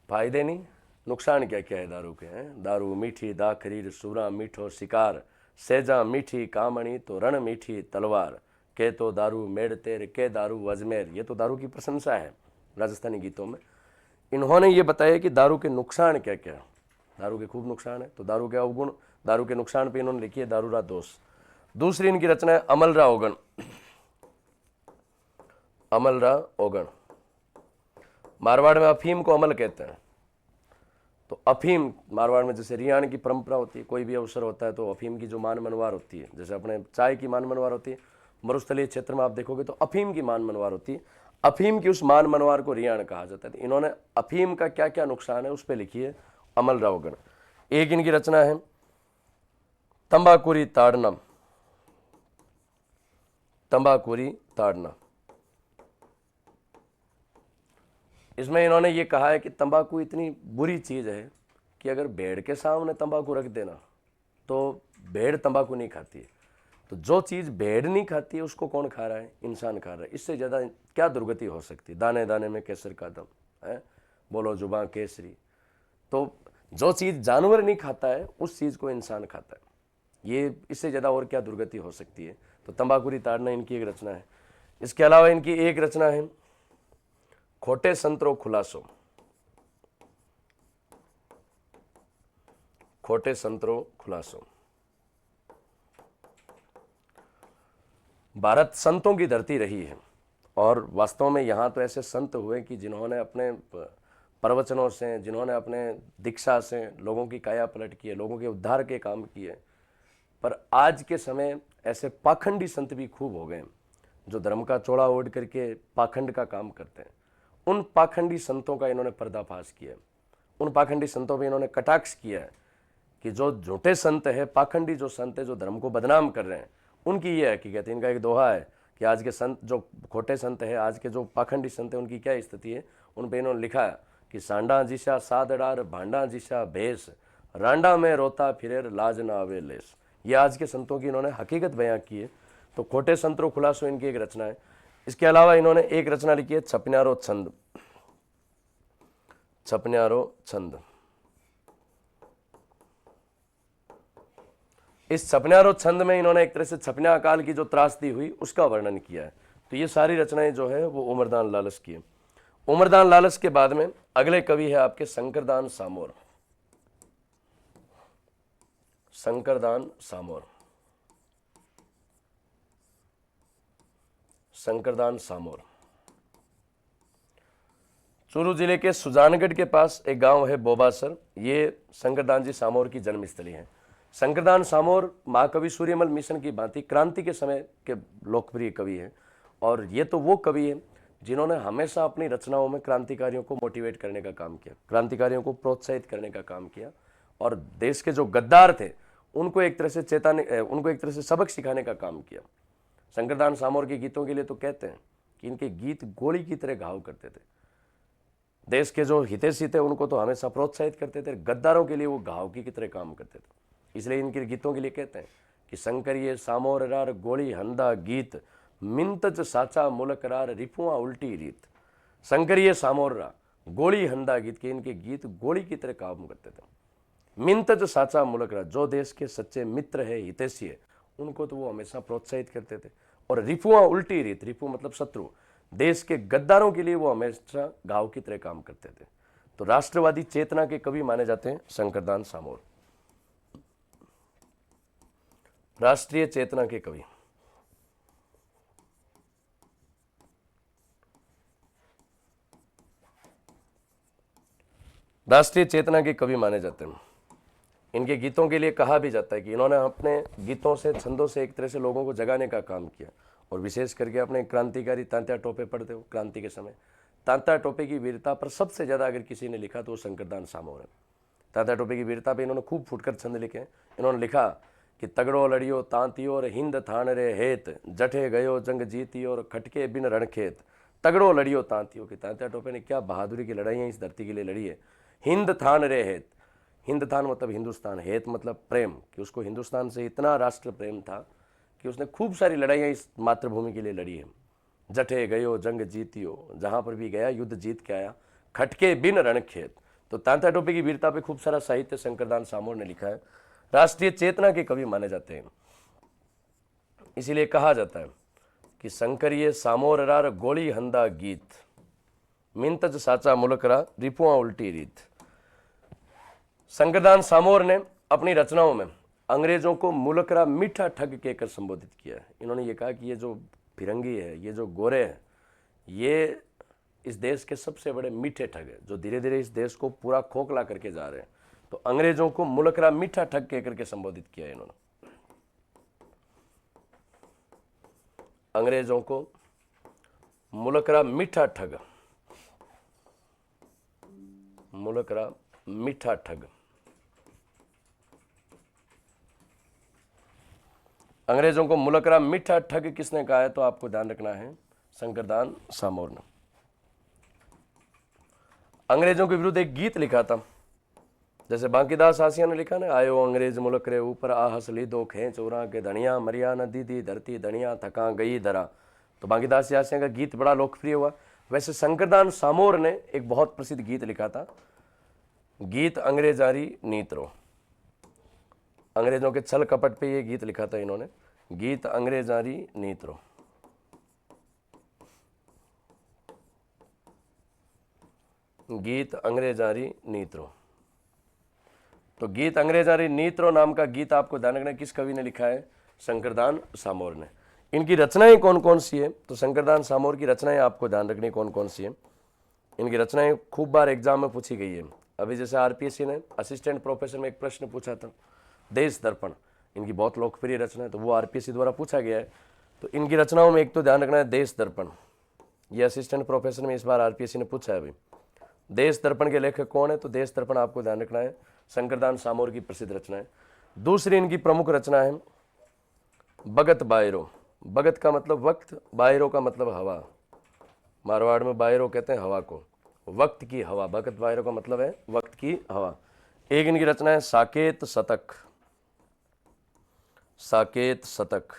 फायदे नहीं, नुकसान क्या क्या है दारू के हैं? दारू मीठी दाखरीर, सूरा मीठो शिकार, सेजा मीठी कामणी तो रण मीठी तलवार, के तो दारू मेड़ तेर के दारू अजमेर। ये तो दारू की प्रशंसा है राजस्थानी गीतों में। इन्होंने ये बताया कि दारू के नुकसान क्या क्या। दारू के खूब नुकसान है, तो दारू के अवगुण, दारू के नुकसान पे इन्होंने लिखी है दारूरा दोष। दूसरी इनकी रचना है अमलरा ओगण। अमलरा ओगण, मारवाड़ में अफीम को अमल कहते हैं। तो अफीम मारवाड़ में जैसे रियाण की परंपरा होती है, कोई भी अवसर होता है तो अफीम की जो मान मनवार होती है, जैसे अपने चाय की मान मनवार होती है, मरुस्थलीय क्षेत्र में आप देखोगे तो अफीम की मान मनवार होती है। अफीम की उस मान मनवार को रियाण कहा जाता है। इन्होंने अफीम का क्या क्या नुकसान है उस पर लिखी है अमलरा ओगण। एक इनकी रचना है तंबाकुरी ताड़ना। तंबाकुरी ताड़ना, इसमें इन्होंने ये कहा है कि तंबाकू इतनी बुरी चीज़ है कि अगर भेड़ के सामने तंबाकू रख देना तो भेड़ तंबाकू नहीं खाती है। तो जो चीज़ भेड़ नहीं खाती है उसको कौन खा रहा है? इंसान खा रहा है। इससे ज़्यादा क्या दुर्गति हो सकती है? दाने दाने में केसर का दम है, बोलो जुबां केसरी। तो जो चीज़ जानवर नहीं खाता है उस चीज़ को इंसान खाता है। ये इससे ज़्यादा और क्या दुर्गति हो सकती है? तो तंबाकुरी ताड़ना इनकी एक रचना है। इसके अलावा इनकी एक रचना है खोटे संतरो खुलासो। खोटे संतरो खुलासो। भारत संतों की धरती रही है और वास्तव में यहाँ तो ऐसे संत हुए कि जिन्होंने अपने प्रवचनों से, जिन्होंने अपने दीक्षा से लोगों की काया पलट की है, लोगों के उद्धार के काम किए। पर आज के समय ऐसे पाखंडी संत भी खूब हो गए जो धर्म का चोला ओढ़ करके पाखंड का काम करते हैं। उन पाखंडी संतों का इन्होंने पर्दाफाश किया। उन पाखंडी संतों पे इन्होंने कटाक्ष किया है कि जो झूठे संत है, पाखंडी जो संत है, जो धर्म को बदनाम कर रहे हैं, उनकी ये हकीकत है। इनका एक दोहा है कि आज के संत जो खोटे संत है, आज के जो पाखंडी संत है, उनकी क्या स्थिति है। उन पर इन्होंने लिखा है कि सांडा जिसा सादड़ार भांडा जिसा भेस, रांडा में रोता फिरेर लाज ना आवे लेस। ये आज के संतों की इन्होंने हकीकत बयां की है। तो खोटे संतरो खुलासो इनकी एक रचना है। इसके अलावा इन्होंने एक रचना लिखी है छपन्यारो छंद। छपन्यारो छंद, इस छपन्यारो छंद में इन्होंने एक तरह से छपन्या काल की जो त्रासदी हुई उसका वर्णन किया है। तो ये सारी रचनाएं जो है वो उमरदान लालस की है। उमरदान लालस के बाद में अगले कवि है आपके शंकरदान सामोर। शंकरदान सामोर, शंकरदान सामोर चूरू जिले के सुजानगढ़ के पास एक गांव है बोबासर। ये शंकरदान जी सामोर की जन्मस्थली है। शंकरदान सामोर महाकवि सूर्यमल मिशन की भांति क्रांति के समय के लोकप्रिय कवि हैं। और ये तो वो कवि हैं जिन्होंने हमेशा अपनी रचनाओं में क्रांतिकारियों को मोटिवेट करने का काम किया, क्रांतिकारियों को प्रोत्साहित करने का काम किया, और देश के जो गद्दार थे उनको एक तरह से उनको एक तरह से सबक सिखाने का काम किया। शंकरदान सामोर के गीतों के लिए तो कहते हैं कि इनके गीत गोली की तरह घाव करते थे। देश के जो हितैषी थे उनको तो हमेशा प्रोत्साहित करते थे, गद्दारों के लिए वो घाव की तरह काम करते थे। इसलिए इनके गीतों के लिए कहते हैं कि शंकरिये सामोर रार गोली हंदा गीत, मिंतज साचा मुलक रार रिपुआ उल्टी रीत। शंकरिये सामोर रा गोली हंदा गीत के इनके गीत गोली की तरह काम करते थे। मिंतज साचा मुलक रा, जो देश के सच्चे मित्र है, हितैषी है, उनको तो वो हमेशा प्रोत्साहित करते थे। और रिपुआ उल्टी रीत, रिपु मतलब शत्रु, देश के गद्दारों के लिए वो हमेशा घाव की तरह काम करते थे। तो राष्ट्रवादी चेतना के कवि माने जाते हैं शंकरदान सामोर, राष्ट्रीय चेतना के कवि। राष्ट्रीय चेतना के कवि माने जाते हैं। इनके गीतों के लिए कहा भी जाता है कि इन्होंने अपने गीतों से, छंदों से एक तरह से लोगों को जगाने का काम किया। और विशेष करके अपने क्रांतिकारी तात्या टोपे पढ़ते हो, क्रांति के समय तात्या टोपे की वीरता पर सबसे ज़्यादा अगर किसी ने लिखा तो वो शंकरदान सामोर है। तात्या टोपे की वीरता पे इन्होंने खूब फुटकर छंद लिखे हैं। इन्होंने लिखा कि तगड़ो लड़ियो तांतियो और हिंद थान रे हेत, जठे गयो जंग जीतियो और खटके बिन रणखेत। तगड़ो लड़ियो तांतियो, कि तात्या टोपे ने क्या बहादुरी की लड़ाइयाँ इस धरती के लिए लड़ी है। हिंद थान रे हेत, हिंद थान मतलब हिंदुस्तान, हेत मतलब प्रेम, कि उसको हिंदुस्तान से इतना राष्ट्र प्रेम था कि उसने खूब सारी लड़ाइयाँ इस मातृभूमि के लिए लड़ी है। जठे गयो जंग जीतियो, जहाँ पर भी गया युद्ध जीत के आया। खटके बिन रणखेत, तो तात्या टोपे की वीरता पे खूब सारा साहित्य शंकरदान सामोर ने लिखा है। राष्ट्रीय चेतना के कवि माने जाते हैं। इसीलिए कहा जाता है कि शंकरिये सामोर रार गोली हंदा गीत, मिंतज साचा मुलकरा रिपुआ उल्टी रीत। शंकरदान सामोर ने अपनी रचनाओं में अंग्रेजों को मुलकरा मीठा ठग कहकर संबोधित किया है। इन्होंने ये कहा कि ये जो फिरंगी है, ये जो गोरे हैं, ये इस देश के सबसे बड़े मीठे ठग है, जो धीरे धीरे इस देश को पूरा खोखला करके जा रहे हैं। तो अंग्रेजों को मुलकरा मीठा ठग कहकर के संबोधित किया है इन्होंने। अंग्रेजों को मुलकरा मीठा ठग, मुलकरा मीठा ठग। अंग्रेजों को मुलकरा मीठा ठग किसने कहा है, तो आपको ध्यान रखना है शंकरदान सामोर ने। अंग्रेजों के विरुद्ध एक गीत लिखा था, जैसे बांकीदास आसिया ने लिखा ना, आयो अंग्रेज मुल्क रे ऊपर आहस ली दो खेच उरा के धनिया, मरिया न दीदी धरती धनिया थका गई धरा। तो बांकीदास आसिया का गीत बड़ा लोकप्रिय हुआ। वैसे शंकरदान सामोर ने एक बहुत प्रसिद्ध गीत लिखा था, गीत अंग्रेजारी नीतरो। अंग्रेजों के छल कपट पे ये गीत लिखा था इन्होंने, गीत अंग्रेजारी नीतरो। गीत अंग्रेजारी नीतरो। तो गीत अंग्रेजारी नीतरो नाम का गीत आपको ध्यान रखना किस कवि ने लिखा है, शंकरदान सामोर ने। इनकी रचनाएं कौन कौन सी है, तो शंकरदान सामोर की रचनाएं आपको ध्यान रखनी कौन कौन सी है। इनकी रचनाएं खूब बार एग्जाम में पूछी गई है। अभी जैसे आरपीएससी ने असिस्टेंट प्रोफेसर में एक प्रश्न पूछा था, देश दर्पण, इनकी बहुत लोकप्रिय रचना है, तो वो आरपीएससी द्वारा पूछा गया है। तो इनकी रचनाओं में एक तो ध्यान रखना है देश दर्पण, ये असिस्टेंट प्रोफेसर में इस बार आरपीएससी ने पूछा है। अभी देश दर्पण के लेखक कौन है, तो देश दर्पण आपको ध्यान रखना है शंकरदान सामोर की प्रसिद्ध रचना है। दूसरी इनकी प्रमुख रचना है बगत बायरो। बगत का मतलब वक्त, बायरो का मतलब हवा। मारवाड़ में बायरो कहते हैं हवा को, वक्त की हवा। बगत बायरो का मतलब है वक्त की हवा। एक इनकी रचना है साकेत शतक, साकेत शतक।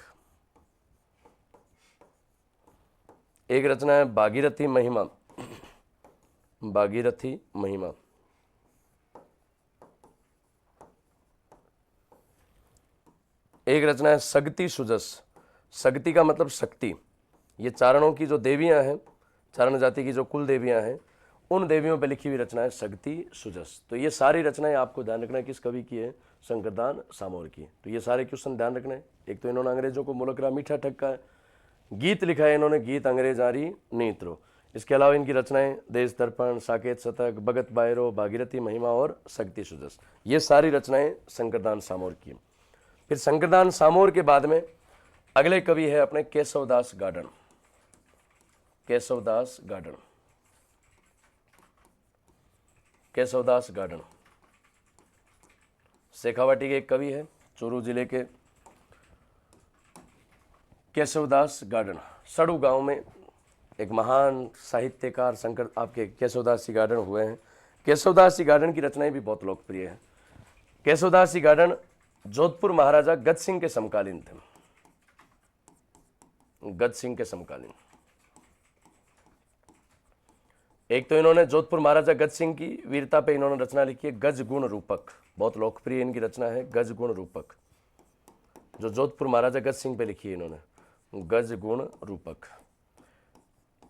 एक रचना है भागीरथी महिमा, भागीरथी महिमा। एक रचना है सगति सुजस। सगति का मतलब शक्ति। ये चारणों की जो देवियां हैं, चारण जाति की जो कुल देवियां हैं, उन देवियों पर लिखी हुई रचना है सगति सुजस। तो ये सारी रचनाएं आपको ध्यान रखना है किस कवि की है, शंकरदान सामोर की। तो ये सारे क्वेश्चन ध्यान रखना है। एक तो इन्होंने अंग्रेजों को मुलकरा मीठा ठक्का है, गीत लिखा है इन्होंने गीत अंग्रेज आरी नीत्रो। इसके अलावा इनकी रचनाएं देश दर्पण, साकेत शतक, भगत बायरो, भागीरथी महिमा और शक्ति सुजस, ये सारी रचनाएं शंकरदान सामोर की। फिर शंकरदान सामोर के बाद में अगले कवि है अपने Keshavdas garden. Keshavdas garden, Keshavdas garden Shekhawati के एक कवि है, चूरू जिले के केशवदास गार्डन। सड़ू गांव में एक महान साहित्यकार शंकर आपके केशवदास जी गार्डन हुए हैं। केशवदास जी गार्डन की रचनाएं भी बहुत लोकप्रिय हैं। केशवदास जी गार्डन जोधपुर महाराजा गज सिंह के समकालीन थे, गज सिंह के समकालीन। एक तो इन्होंने जोधपुर महाराजा गज सिंह की वीरता पे इन्होंने रचना लिखी है गज गुण रूपक, बहुत लोकप्रिय इनकी रचना है गज गुण रूपक, जो जोधपुर महाराजा गज सिंह पे लिखी है इन्होंने, गज गुण रूपक।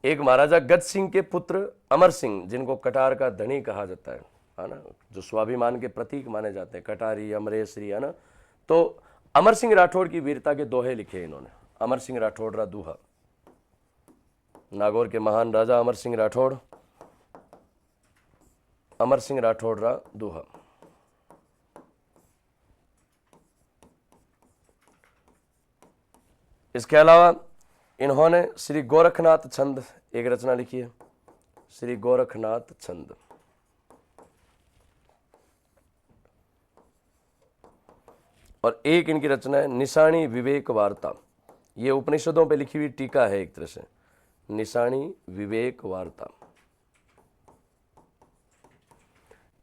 एक महाराजा गज सिंह के पुत्र अमर सिंह, जिनको कटार का धनी कहा जाता है ना, जो स्वाभिमान के प्रतीक माने जाते हैं, कटारी, अमरेश्वरी, है ना। तो अमर सिंह राठौड़ की वीरता के दोहे लिखे इन्होंने। अमर सिंह राठौड़ रा दूहा, नागौर के महान राजा अमर सिंह राठौड़, अमर सिंह राठौड़ रा दूहा। इसके अलावा इन्होंने श्री गोरखनाथ छंद एक रचना लिखी है, श्री गोरखनाथ छंद। और एक इनकी रचना है निशानी विवेक वार्ता। ये उपनिषदों पे लिखी हुई टीका है एक तरह से, निशानी विवेक वार्ता।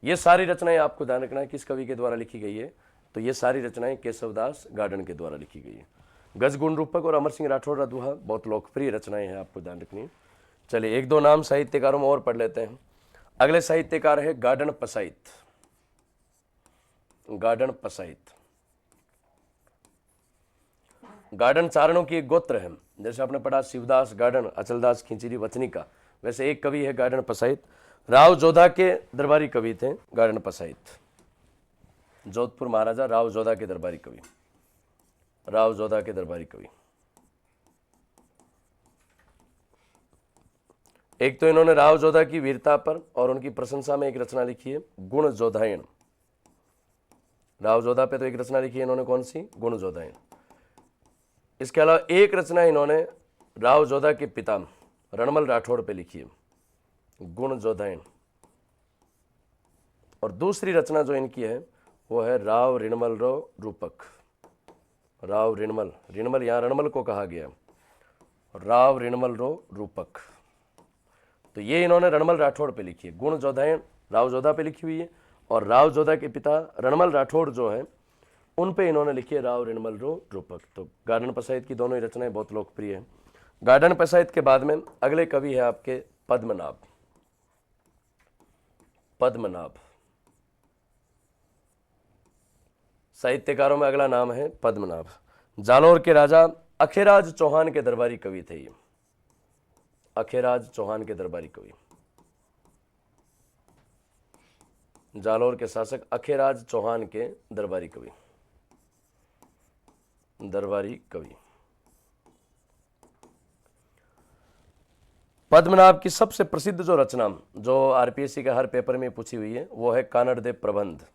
ये सारी रचनाएं आपको ध्यान रखना है किस कवि के द्वारा लिखी गई है, तो ये सारी रचनाएं केशवदास गार्डन के द्वारा लिखी गई है। गजगुण रूपक और अमर सिंह राठौड़ दोहा बहुत लोकप्रिय रचनाएं हैं, आपको ध्यान रखनी है। चलिए एक दो नाम साहित्यकारों में और पढ़ लेते हैं। अगले साहित्यकार है गार्डन पसाइत। गार्डन पसाइत, गार्डन चारणों की एक गोत्र है। जैसे आपने पढ़ा शिवदास गार्डन, अचलदास खिंचरी वचनी का, वैसे एक कवि है गार्डन पसाइत। राव जोधा के दरबारी कवि थे गार्डन पसाइत। जोधपुर महाराजा राव जोधा के दरबारी कवि, राव जोधा के दरबारी कवि। एक तो इन्होंने राव जोधा की वीरता पर और उनकी प्रशंसा में एक रचना लिखी है गुण जोधायन। राव जोधा पे तो एक रचना लिखी है इन्होंने, कौन सी, गुण जोधायन। इसके अलावा एक रचना इन्होंने राव जोधा के पिता रणमल राठौड़ पे लिखी है, गुण जोधायन। और दूसरी रचना जो इनकी है वो है राव ऋणमल रो रूपक। राव ऋणमल, ऋणमल यहाँ रणमल को कहा गया, राव ऋणमल रो रूपक। तो ये इन्होंने रणमल राठौड़ पे लिखी है। गुण जोधायन राव जोधा पे लिखी हुई है, और राव जोधा के पिता रणमल राठौड़ जो है उन पे इन्होंने लिखी है राव ऋणमल रो रूपक। तो गार्डन पसाइत की दोनों ही रचनाएं बहुत लोकप्रिय हैं। गार्डन पसाइत के बाद में अगले कवि है आपके पद्मनाभ। पद्मनाभ साहित्यकारों में अगला नाम है पद्मनाभ। जालोर के राजा अखेराज चौहान के दरबारी कवि थे ये, अखेराज चौहान के दरबारी कवि। जालोर के शासक अखेराज चौहान के दरबारी कवि, दरबारी कवि। पद्मनाभ की सबसे प्रसिद्ध जो रचना जो आरपीएससी के हर पेपर में पूछी हुई है वो है कानड़देव प्रबंध।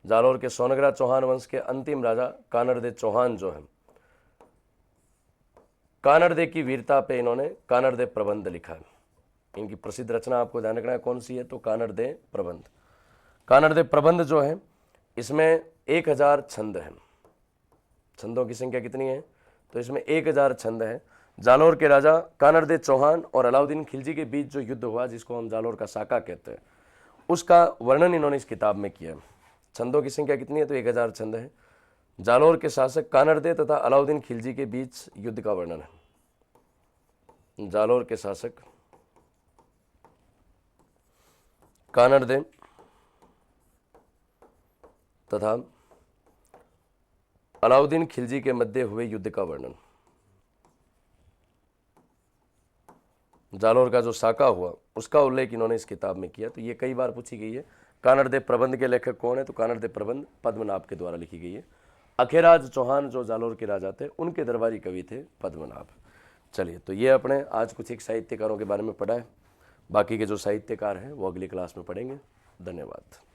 जालोर के सोनगरा चौहान वंश के अंतिम राजा कानड़देव चौहान जो है, कानड़देव की वीरता पे इन्होंने कानड़देव प्रबंध लिखा है। इनकी प्रसिद्ध रचना आपको ध्यान रखना है कौन सी है, तो कानड़देव प्रबंध। कानड़देव प्रबंध जो है इसमें 1000 छंद हैं। छंदों की संख्या कितनी है, तो इसमें 1000 छंद है। जालोर के राजा कानड़देव चौहान और अलाउद्दीन खिलजी के बीच जो युद्ध हुआ, जिसको हम जालोर का साका कहते हैं, उसका वर्णन इन्होंने इस किताब में किया है। छंदों की संख्या कितनी है, तो 1000 छंद है। जालोर के शासक कानड़देव तथा अलाउद्दीन खिलजी के बीच युद्ध का वर्णन है। जालोर के शासक कानड़देव तथा अलाउद्दीन खिलजी के मध्य हुए युद्ध का वर्णन। जालोर का जो साका हुआ उसका उल्लेख इन्होंने इस किताब में किया। तो ये कई बार पूछी गई है। कानड़देव प्रबंध के लेखक कौन है? तो कानड़देव प्रबंध पद्मनाभ के द्वारा लिखी गई है। अखेराज चौहान जो जालोर के राजा थे उनके दरबारी कवि थे पद्मनाभ। चलिए, तो ये अपने आज कुछ एक साहित्यकारों के बारे में पढ़ा है। बाकी के जो साहित्यकार हैं वो अगली क्लास में पढ़ेंगे। धन्यवाद।